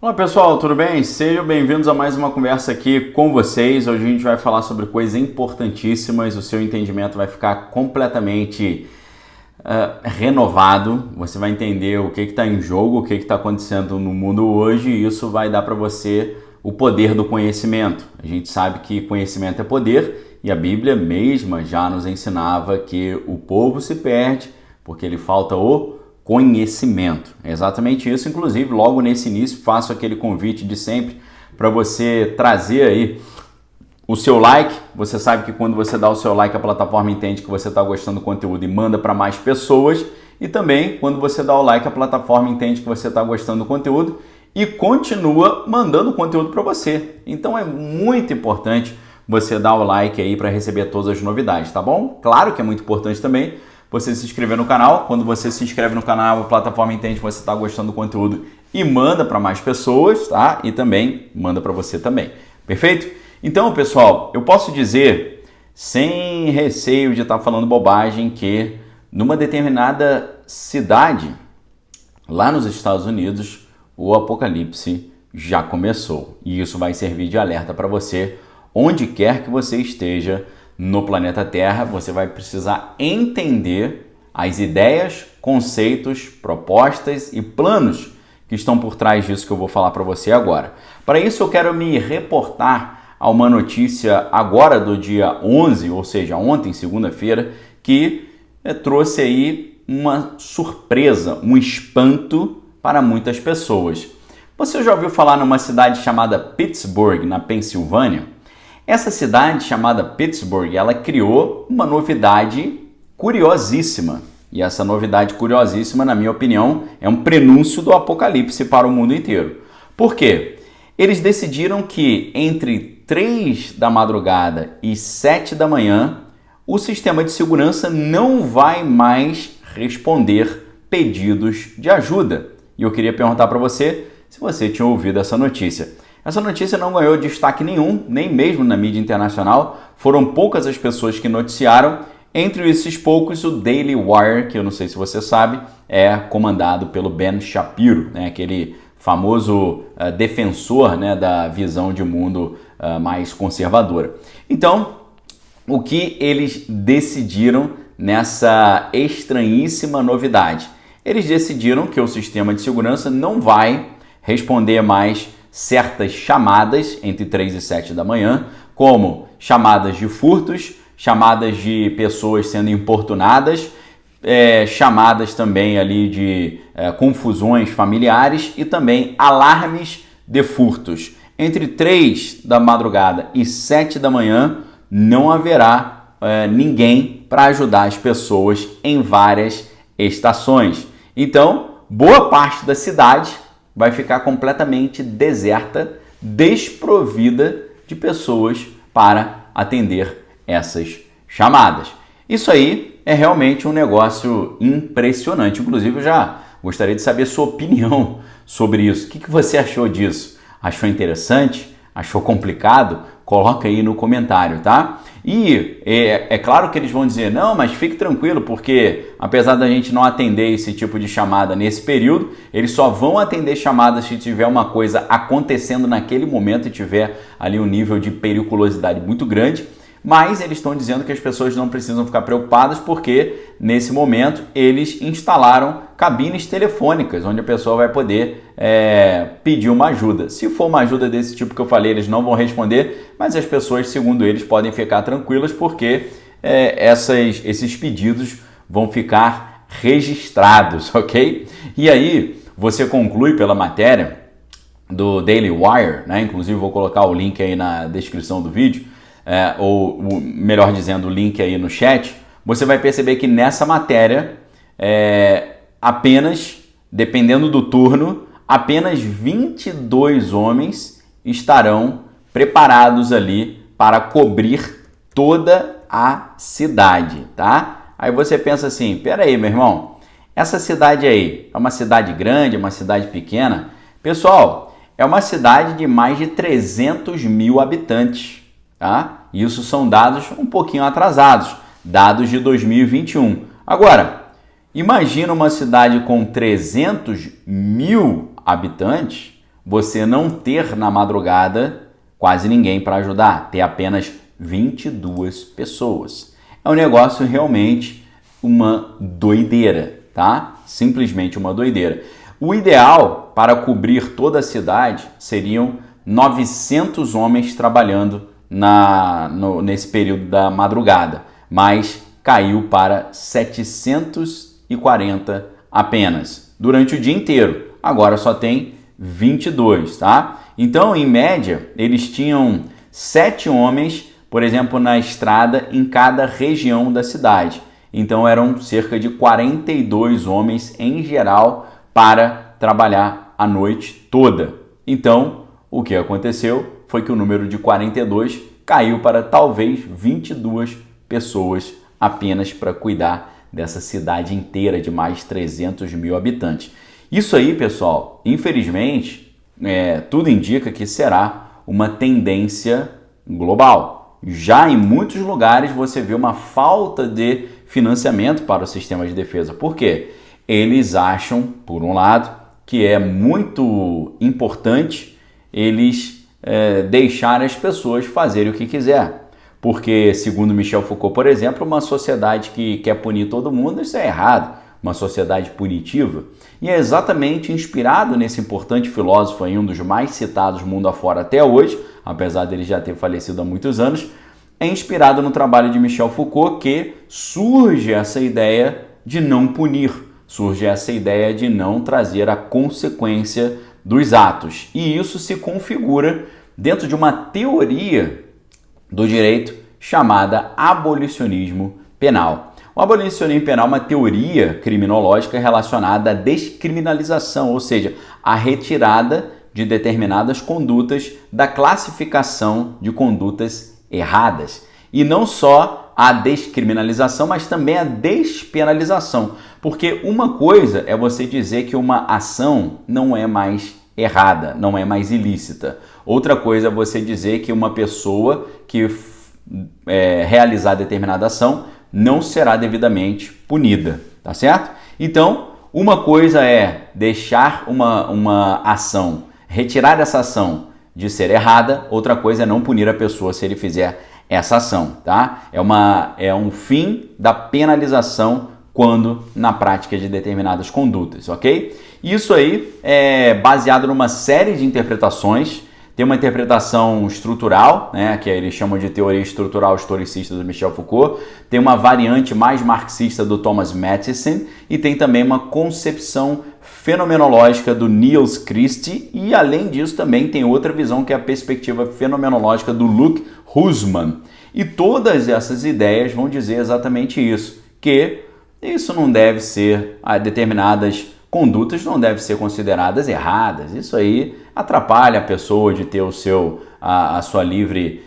Olá pessoal, tudo bem? Sejam bem-vindos a mais uma conversa aqui com vocês. Hoje a gente vai falar sobre coisas importantíssimas, o seu entendimento vai ficar completamente renovado, você vai entender o que está em jogo, o que está acontecendo no mundo hoje e isso vai dar para você o poder do conhecimento. A gente sabe que conhecimento é poder e a Bíblia mesma já nos ensinava que o povo se perde porque lhe falta o conhecimento. É exatamente isso, inclusive logo nesse início faço aquele convite de sempre para você trazer aí o seu like. Você sabe que quando você dá o seu like a plataforma entende que você está gostando do conteúdo e manda para mais pessoas, e também quando você dá o like a plataforma entende que você está gostando do conteúdo e continua mandando conteúdo para você. Então é muito importante você dar o like aí para receber todas as novidades, tá bom? Claro que é muito importante também você se inscrever no canal. Quando você se inscreve no canal, a plataforma entende que você está gostando do conteúdo e manda para mais pessoas, tá? E também manda para você também. Perfeito? Então, pessoal, eu posso dizer, sem receio de estar falando bobagem, que numa determinada cidade, lá nos Estados Unidos, o apocalipse já começou. E isso vai servir de alerta para você, onde quer que você esteja, no planeta Terra. Você vai precisar entender as ideias, conceitos, propostas e planos que estão por trás disso que eu vou falar para você agora. Para isso eu quero me reportar a uma notícia agora do dia 11, ou seja, ontem, segunda-feira, que trouxe aí uma surpresa, um espanto para muitas pessoas. Você já ouviu falar numa cidade chamada Pittsburgh, na Pensilvânia? Essa cidade chamada Pittsburgh, ela criou uma novidade curiosíssima. E essa novidade curiosíssima, na minha opinião, é um prenúncio do apocalipse para o mundo inteiro. Por quê? Eles decidiram que entre 3 da madrugada e 7 da manhã, o sistema de segurança não vai mais responder pedidos de ajuda. E eu queria perguntar para você se você tinha ouvido essa notícia. Essa notícia não ganhou destaque nenhum, nem mesmo na mídia internacional. Foram poucas as pessoas que noticiaram. Entre esses poucos, o Daily Wire, que eu não sei se você sabe, é comandado pelo Ben Shapiro, né? Aquele famoso defensor, né, da visão de mundo mais conservadora. Então, o que eles decidiram nessa estranhíssima novidade? Eles decidiram que o sistema de segurança não vai responder mais certas chamadas entre 3 e 7 da manhã, como chamadas de furtos, chamadas de pessoas sendo importunadas, chamadas também ali de confusões familiares e também alarmes de furtos. Entre 3 da madrugada e 7 da manhã não haverá ninguém para ajudar as pessoas em várias estações. Então, boa parte da cidade vai ficar completamente deserta, desprovida de pessoas para atender essas chamadas. Isso aí é realmente um negócio impressionante. Inclusive, eu já gostaria de saber sua opinião sobre isso. O que você achou disso? Achou interessante? Achou complicado? Coloca aí no comentário, tá? E é claro que eles vão dizer, não, mas fique tranquilo, porque apesar da gente não atender esse tipo de chamada nesse período, eles só vão atender chamadas se tiver uma coisa acontecendo naquele momento e tiver ali um nível de periculosidade muito grande. Mas eles estão dizendo que as pessoas não precisam ficar preocupadas porque, nesse momento, eles instalaram cabines telefônicas, onde a pessoa vai poder pedir uma ajuda. Se for uma ajuda desse tipo que eu falei, eles não vão responder, mas as pessoas, segundo eles, podem ficar tranquilas porque esses pedidos vão ficar registrados, ok? E aí, você conclui pela matéria do Daily Wire, né? Inclusive vou colocar o link aí na descrição do vídeo, ou melhor dizendo, o link aí no chat. Você vai perceber que nessa matéria, apenas, dependendo do turno, apenas 22 homens estarão preparados ali para cobrir toda a cidade, tá? Aí você pensa assim, peraí, meu irmão, essa cidade aí é uma cidade grande, é uma cidade pequena? Pessoal, é uma cidade de mais de 300 mil habitantes, tá? Isso são dados um pouquinho atrasados, dados de 2021. Agora, imagina uma cidade com 300 mil habitantes, você não ter na madrugada quase ninguém para ajudar, ter apenas 22 pessoas. É um negócio realmente uma doideira, tá? Simplesmente uma doideira. O ideal para cobrir toda a cidade seriam 900 homens trabalhando nesse período da madrugada, mas caiu para 740 apenas durante o dia inteiro. Agora só tem 22, tá? Então, em média, eles tinham 7 homens, por exemplo, na estrada em cada região da cidade. Então, eram cerca de 42 homens em geral para trabalhar a noite toda. Então, o que aconteceu foi que o número de 42 caiu para talvez 22 pessoas apenas para cuidar dessa cidade inteira de mais de 300 mil habitantes. Isso aí, pessoal, infelizmente, tudo indica que será uma tendência global. Já em muitos lugares você vê uma falta de financiamento para o sistema de defesa. Por quê? Eles acham, por um lado, que é muito importante eles deixarem as pessoas fazerem o que quiser. Porque, segundo Michel Foucault, por exemplo, uma sociedade que quer punir todo mundo, isso é errado. Uma sociedade punitiva. E é exatamente inspirado nesse importante filósofo aí, um dos mais citados mundo afora até hoje, apesar dele já ter falecido há muitos anos, é inspirado no trabalho de Michel Foucault que surge essa ideia de não punir, surge essa ideia de não trazer a consequência dos atos. E isso se configura dentro de uma teoria do direito chamada abolicionismo penal. O abolicionismo penal é uma teoria criminológica relacionada à descriminalização, ou seja, à retirada de determinadas condutas da classificação de condutas erradas. E não só a descriminalização, mas também a despenalização. Porque uma coisa é você dizer que uma ação não é mais errada, não é mais ilícita. Outra coisa é você dizer que uma pessoa que realizar determinada ação não será devidamente punida, tá certo? Então, uma coisa é deixar uma ação, retirar essa ação de ser errada, outra coisa é não punir a pessoa se ele fizer essa ação, tá? É um fim da penalização quando na prática de determinadas condutas, ok? Isso aí é baseado numa série de interpretações. Tem uma interpretação estrutural, né, que eles chamam de teoria estrutural historicista do Michel Foucault, tem uma variante mais marxista do Thomas Matheson e tem também uma concepção fenomenológica do Niels Christie e, além disso, também tem outra visão que é a perspectiva fenomenológica do Luc Husmann. E todas essas ideias vão dizer exatamente isso, que isso não deve ser, determinadas condutas não devem ser consideradas erradas. Isso aí atrapalha a pessoa de ter a sua livre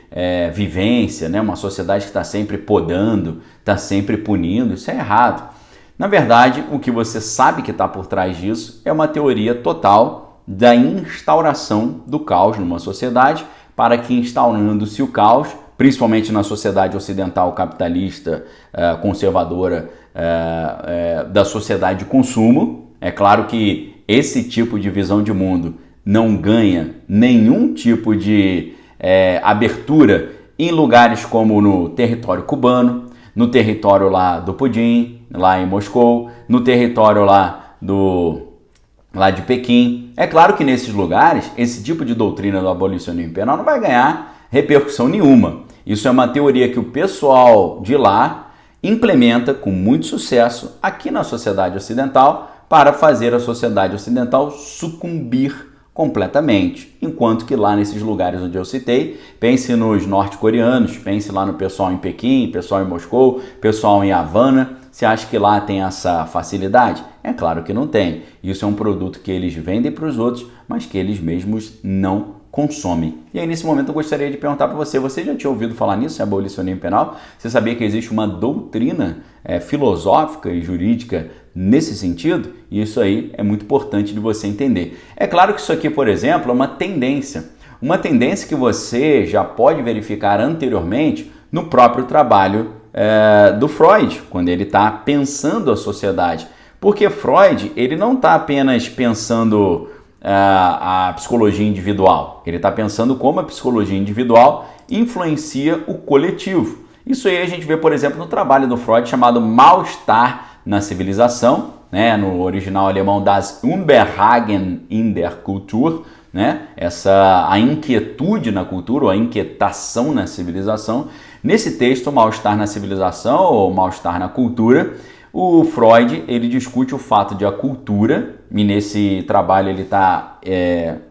vivência, né? Uma sociedade que está sempre podando, está sempre punindo, isso é errado. Na verdade, o que você sabe que está por trás disso é uma teoria total da instauração do caos numa sociedade, para que, instaurando-se o caos, principalmente na sociedade ocidental capitalista, conservadora, da sociedade de consumo. É claro que esse tipo de visão de mundo não ganha nenhum tipo de abertura em lugares como no território cubano, no território lá do Pudim, lá em Moscou, no território lá de Pequim. É claro que nesses lugares, esse tipo de doutrina do abolicionismo penal não vai ganhar repercussão nenhuma. Isso é uma teoria que o pessoal de lá implementa com muito sucesso aqui na sociedade ocidental, para fazer a sociedade ocidental sucumbir completamente. Enquanto que lá nesses lugares onde eu citei, pense nos norte-coreanos, pense lá no pessoal em Pequim, pessoal em Moscou, pessoal em Havana. Você acha que lá tem essa facilidade? É claro que não tem. Isso é um produto que eles vendem para os outros, mas que eles mesmos não consomem. E aí, nesse momento, eu gostaria de perguntar para você, você já tinha ouvido falar nisso, em abolicionismo penal? Você sabia que existe uma doutrina filosófica e jurídica nesse sentido? E isso aí é muito importante de você entender. É claro que isso aqui, por exemplo, é uma tendência que você já pode verificar anteriormente no próprio trabalho do Freud, quando ele está pensando a sociedade. Porque Freud, ele não está apenas pensando a psicologia individual. Ele está pensando como a psicologia individual influencia o coletivo. Isso aí a gente vê, por exemplo, no trabalho do Freud chamado Mal-Estar na Civilização, né? No original alemão Das Unbehagen in der Kultur, né? A inquietude na cultura, ou a inquietação na civilização. Nesse texto, Mal-Estar na Civilização ou Mal-Estar na Cultura, o Freud ele discute o fato de a cultura, e nesse trabalho ele está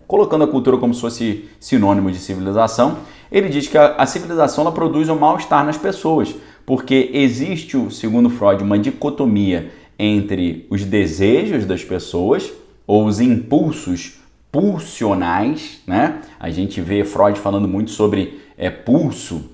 colocando a cultura como se fosse sinônimo de civilização. Ele diz que a civilização ela produz um mal-estar nas pessoas, porque existe, segundo Freud, uma dicotomia entre os desejos das pessoas, ou os impulsos pulsionais, né? A gente vê Freud falando muito sobre pulso,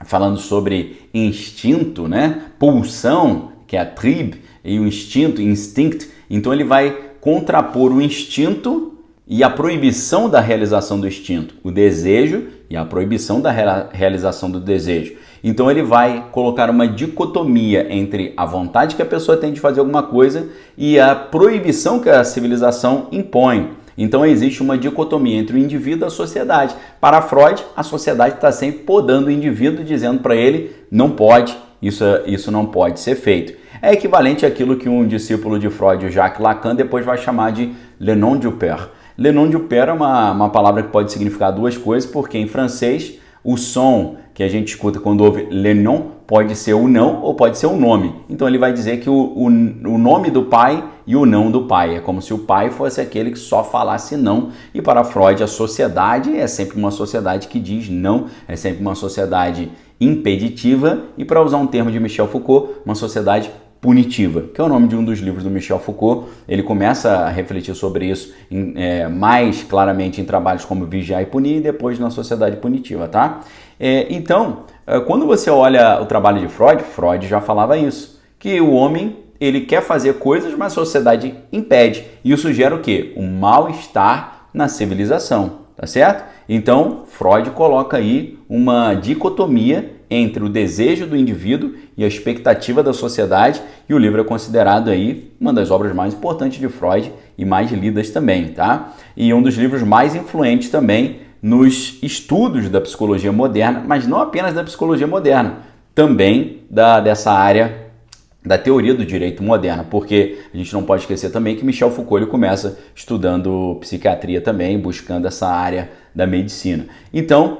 falando sobre instinto, né? Pulsão, que é a Trieb, e o instinto, instinct. Então ele vai contrapor o instinto e a proibição da realização do instinto, o desejo e a proibição da realização do desejo. Então ele vai colocar uma dicotomia entre a vontade que a pessoa tem de fazer alguma coisa e a proibição que a civilização impõe. Então existe uma dicotomia entre o indivíduo e a sociedade. Para Freud, a sociedade está sempre podando o indivíduo, dizendo para ele, não pode, isso não pode ser feito. É equivalente àquilo que um discípulo de Freud, o Jacques Lacan, depois vai chamar de le nom du père. Le nom du père é uma palavra que pode significar duas coisas, porque em francês o som que a gente escuta quando ouve le nom pode ser o não ou pode ser o nome. Então ele vai dizer que o nome do pai e o não do pai. É como se o pai fosse aquele que só falasse não. E para Freud a sociedade é sempre uma sociedade que diz não, é sempre uma sociedade impeditiva e, para usar um termo de Michel Foucault, uma sociedade punitiva, que é o nome de um dos livros do Michel Foucault. Ele começa a refletir sobre isso mais claramente em trabalhos como Vigiar e Punir e depois na Sociedade Punitiva, tá? Então, quando você olha o trabalho de Freud, Freud já falava isso, que o homem ele quer fazer coisas, mas a sociedade impede. E isso gera o quê? Um mal-estar na civilização, tá certo? Então, Freud coloca aí uma dicotomia entre o desejo do indivíduo e a expectativa da sociedade, e o livro é considerado aí uma das obras mais importantes de Freud e mais lidas também, tá? E um dos livros mais influentes também nos estudos da psicologia moderna, mas não apenas da psicologia moderna, também dessa área da teoria do direito moderno, porque a gente não pode esquecer também que Michel Foucault ele começa estudando psiquiatria também, buscando essa área da medicina. Então,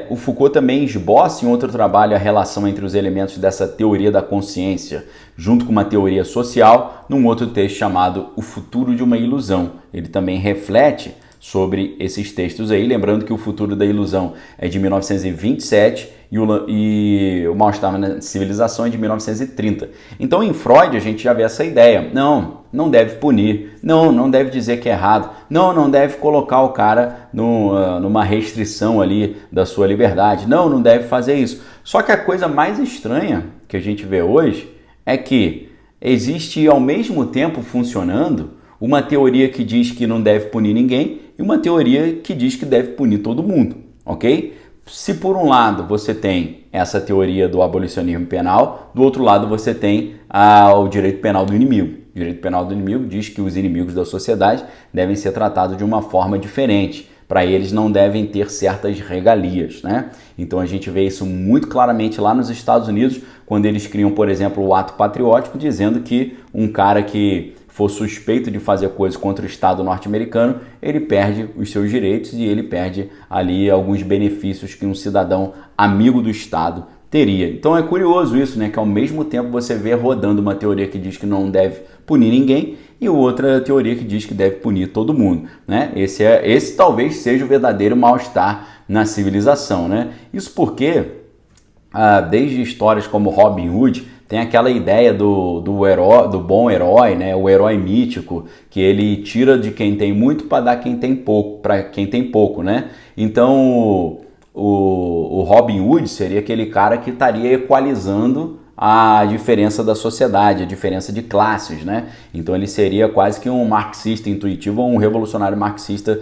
o Foucault também esboça em outro trabalho a relação entre os elementos dessa teoria da consciência, junto com uma teoria social, num outro texto chamado O Futuro de uma Ilusão. Ele também reflete sobre esses textos aí, lembrando que O Futuro da Ilusão é de 1927 e o Mal-Estar na Civilização é de 1930. Então em Freud a gente já vê essa ideia, não deve punir, não deve dizer que é errado, não deve colocar o cara numa restrição ali da sua liberdade, não deve fazer isso. Só que a coisa mais estranha que a gente vê hoje é que existe ao mesmo tempo funcionando uma teoria que diz que não deve punir ninguém e uma teoria que diz que deve punir todo mundo, ok? Se por um lado você tem essa teoria do abolicionismo penal, do outro lado você tem o direito penal do inimigo. O direito penal do inimigo diz que os inimigos da sociedade devem ser tratados de uma forma diferente. Para eles não devem ter certas regalias, né? Então a gente vê isso muito claramente lá nos Estados Unidos, quando eles criam, por exemplo, o ato patriótico, dizendo que um cara que for suspeito de fazer coisas contra o Estado norte-americano, ele perde os seus direitos e ele perde ali alguns benefícios que um cidadão amigo do Estado teria. Então é curioso isso, né? Que ao mesmo tempo você vê rodando uma teoria que diz que não deve punir ninguém e outra teoria que diz que deve punir todo mundo, né? Esse talvez seja o verdadeiro mal-estar na civilização, né? Isso porque desde histórias como Robin Hood tem aquela ideia do herói, do bom herói, né? O herói mítico, que ele tira de quem tem muito para dar para quem tem pouco, né? Então o Robin Hood seria aquele cara que estaria equalizando a diferença da sociedade, a diferença de classes, né? Então ele seria quase que um marxista intuitivo ou um revolucionário marxista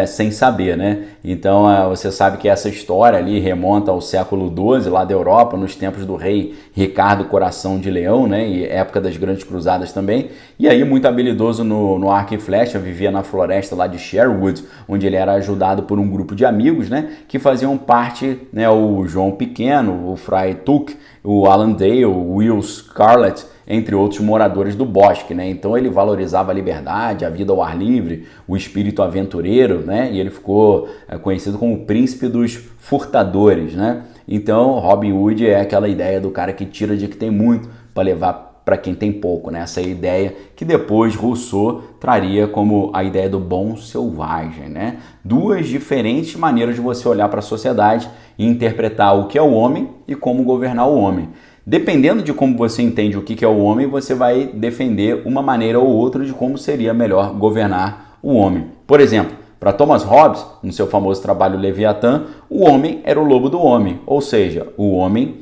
sem saber, né? Então você sabe que essa história ali remonta ao século XII, lá da Europa, nos tempos do rei Ricardo Coração de Leão, né? E época das grandes cruzadas também. E aí, muito habilidoso no arco e flecha, vivia na floresta lá de Sherwood, onde ele era ajudado por um grupo de amigos, né? Que faziam parte, né? O João Pequeno, o Fray Tuck, o Alan Dale, o Will Scarlett, entre outros moradores do bosque, né? Então ele valorizava a liberdade, a vida ao ar livre, o espírito aventureiro, né? E ele ficou conhecido como o príncipe dos furtadores, né? Então Robin Hood é aquela ideia do cara que tira de que tem muito para levar para quem tem pouco, né? Essa ideia que depois Rousseau traria como a ideia do bom selvagem, né? Duas diferentes maneiras de você olhar para a sociedade e interpretar o que é o homem e como governar o homem. Dependendo de como você entende o que é o homem, você vai defender uma maneira ou outra de como seria melhor governar o homem. Por exemplo, para Thomas Hobbes, no seu famoso trabalho Leviatã, o homem era o lobo do homem, ou seja, o homem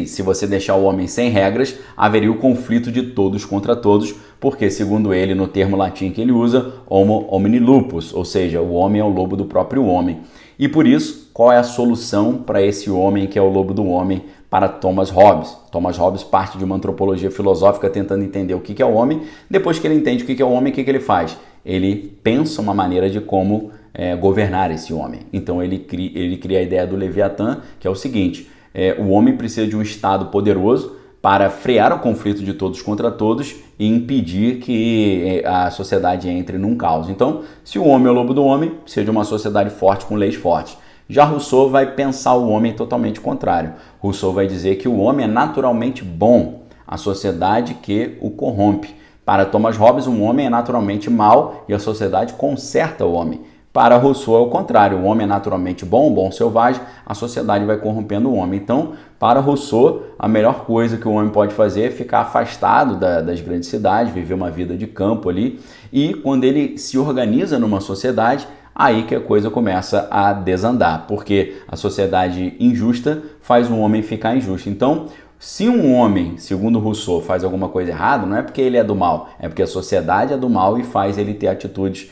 se você deixar o homem sem regras, haveria o conflito de todos contra todos, porque, segundo ele, no termo latim que ele usa, homo homini lupus, ou seja, o homem é o lobo do próprio homem. E por isso, qual é a solução para esse homem que é o lobo do homem para Thomas Hobbes? Thomas Hobbes parte de uma antropologia filosófica tentando entender o que é o homem. Depois que ele entende o que é o homem, o que ele faz? Ele pensa uma maneira de como governar esse homem. Então ele cria a ideia do Leviatã, que é o seguinte: o homem precisa de um Estado poderoso para frear o conflito de todos contra todos e impedir que a sociedade entre num caos. Então, se o homem é o lobo do homem, precisa de uma sociedade forte com leis fortes. Já Rousseau vai pensar o homem totalmente contrário. Rousseau vai dizer que o homem é naturalmente bom, a sociedade que o corrompe. Para Thomas Hobbes, um homem é naturalmente mau e a sociedade conserta o homem. Para Rousseau é o contrário, o homem é naturalmente bom, bom selvagem, a sociedade vai corrompendo o homem. Então, para Rousseau, a melhor coisa que o homem pode fazer é ficar afastado das grandes cidades, viver uma vida de campo ali, e quando ele se organiza numa sociedade, aí que a coisa começa a desandar, porque a sociedade injusta faz um homem ficar injusto. Então, se um homem, segundo Rousseau, faz alguma coisa errada, não é porque ele é do mal, é porque a sociedade é do mal e faz ele ter atitudes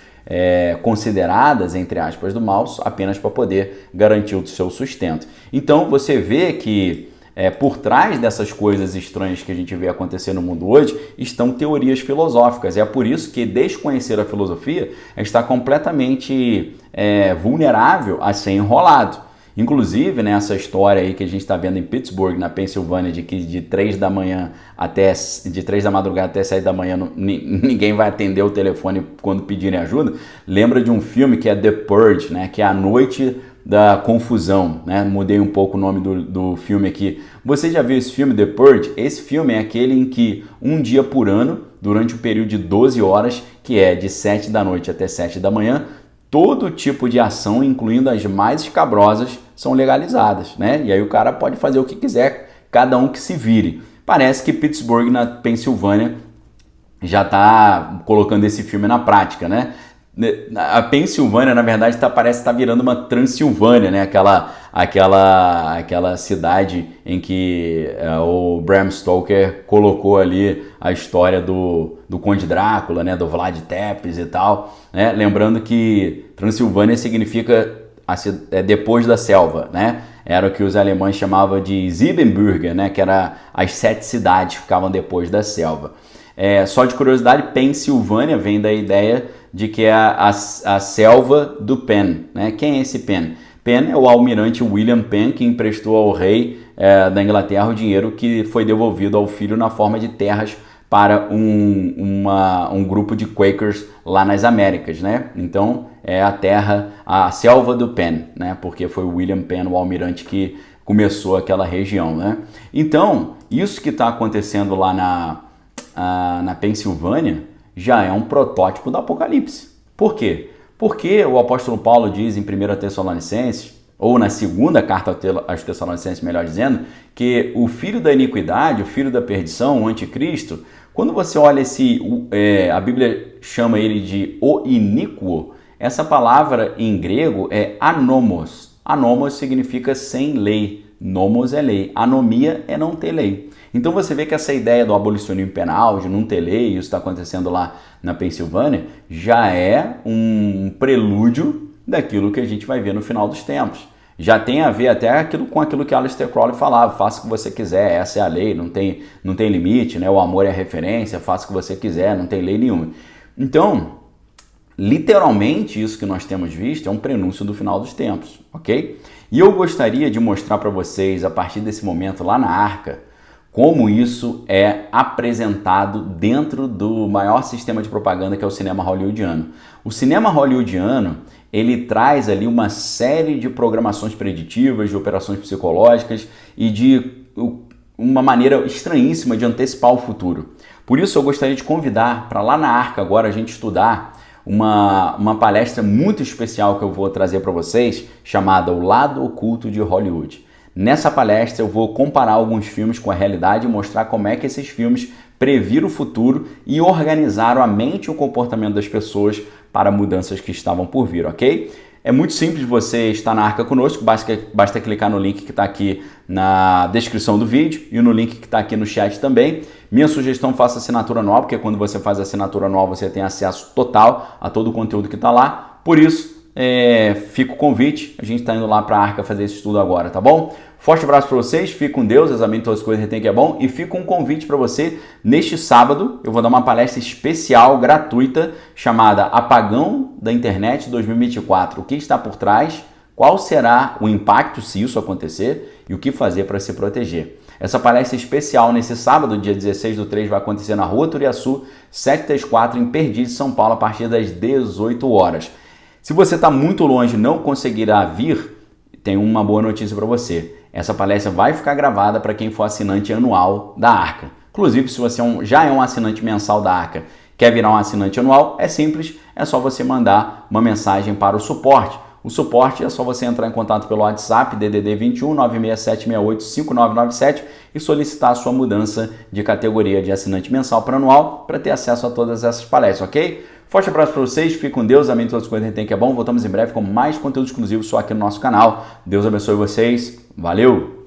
consideradas, entre aspas, do mal, apenas para poder garantir o seu sustento. Então você vê que por trás dessas coisas estranhas que a gente vê acontecer no mundo hoje estão teorias filosóficas. É por isso que desconhecer a filosofia está completamente vulnerável a ser enrolado. Inclusive, né, essa história aí que a gente está vendo em Pittsburgh, na Pensilvânia, de que de 3 da madrugada até 7 da manhã ninguém vai atender o telefone quando pedirem ajuda, lembra de um filme que é The Purge, né, que é a noite da confusão, né? Mudei um pouco o nome do filme aqui. Você já viu esse filme, The Purge? Esse filme é aquele em que um dia por ano, durante um período de 12 horas, que é de 7 da noite até 7 da manhã, todo tipo de ação, incluindo as mais escabrosas, são legalizadas, né? E aí o cara pode fazer o que quiser, cada um que se vire. Parece que Pittsburgh, na Pensilvânia, já está colocando esse filme na prática, né? A Pensilvânia, na verdade, parece estar virando uma Transilvânia, né? Aquela cidade em que o Bram Stoker colocou ali a história do Conde Drácula, né? Do Vlad Tepes e tal, né? Lembrando que Transilvânia significa depois da selva, né? Era o que os alemães chamavam de Siebenbürger, né? Que era as 7 cidades que ficavam depois da selva. Só de curiosidade, Pensilvânia vem da ideia de que é a selva do Penn, né? Quem é esse Penn? Penn é o almirante William Penn, que emprestou ao rei da Inglaterra o dinheiro que foi devolvido ao filho na forma de terras para um grupo de Quakers lá nas Américas, né? Então é a selva do Penn, né? Porque foi o William Penn, o almirante, que começou aquela região, né? Então, isso que está acontecendo lá na Pensilvânia já é um protótipo do Apocalipse. Por quê? Porque o apóstolo Paulo diz em 1 Tessalonicenses, ou na segunda carta aos Tessalonicenses, melhor dizendo, que o filho da iniquidade, o filho da perdição, o anticristo, quando você olha a Bíblia chama ele de o iníquo, essa palavra em grego é anomos. Anomos significa sem lei, Nomos é lei. Anomia é não ter lei. Então você vê que essa ideia do abolicionismo penal, de não ter lei, isso está acontecendo lá na Pensilvânia, já é um prelúdio daquilo que a gente vai ver no final dos tempos. Já tem a ver até com aquilo que Aleister Crowley falava, faça o que você quiser, essa é a lei, não tem limite, né? O amor é a referência, faça o que você quiser, não tem lei nenhuma. Então, literalmente isso que nós temos visto é um prenúncio do final dos tempos, ok? E eu gostaria de mostrar para vocês, a partir desse momento lá na Arca, como isso é apresentado dentro do maior sistema de propaganda que é o cinema hollywoodiano. O cinema hollywoodiano, ele traz ali uma série de programações preditivas, de operações psicológicas e de uma maneira estranhíssima de antecipar o futuro. Por isso eu gostaria de convidar para lá na Arca agora a gente estudar uma palestra muito especial que eu vou trazer para vocês, chamada O Lado Oculto de Hollywood. Nessa palestra eu vou comparar alguns filmes com a realidade e mostrar como é que esses filmes previram o futuro e organizaram a mente e o comportamento das pessoas para mudanças que estavam por vir, ok? É muito simples você estar na Arca conosco, basta clicar no link que está aqui na descrição do vídeo e no link que está aqui no chat também. Minha sugestão, faça assinatura anual, porque quando você faz assinatura anual você tem acesso total a todo o conteúdo que está lá. Por isso, fica o convite, a gente está indo lá para a Arca fazer esse estudo agora, tá bom? Forte abraço para vocês, fique com Deus, examine todas as coisas, retém que é bom, e fica um convite para você, neste sábado eu vou dar uma palestra especial, gratuita, chamada Apagão da Internet 2024, o que está por trás, qual será o impacto se isso acontecer e o que fazer para se proteger. Essa palestra especial nesse sábado, dia 16/3, vai acontecer na Rua Turiaçu, 734, em Perdizes, São Paulo, a partir das 18 horas. Se você está muito longe e não conseguirá vir, tem uma boa notícia para você. Essa palestra vai ficar gravada para quem for assinante anual da Arca. Inclusive, se você já é um assinante mensal da Arca, quer virar um assinante anual, é simples, é só você mandar uma mensagem para o suporte. O suporte é só você entrar em contato pelo WhatsApp, DDD 21 96768 5997 e solicitar a sua mudança de categoria de assinante mensal para anual para ter acesso a todas essas palestras, ok? Forte abraço para vocês, fiquem com Deus, amém todas as coisas que é bom. Voltamos em breve com mais conteúdo exclusivo só aqui no nosso canal. Deus abençoe vocês, valeu!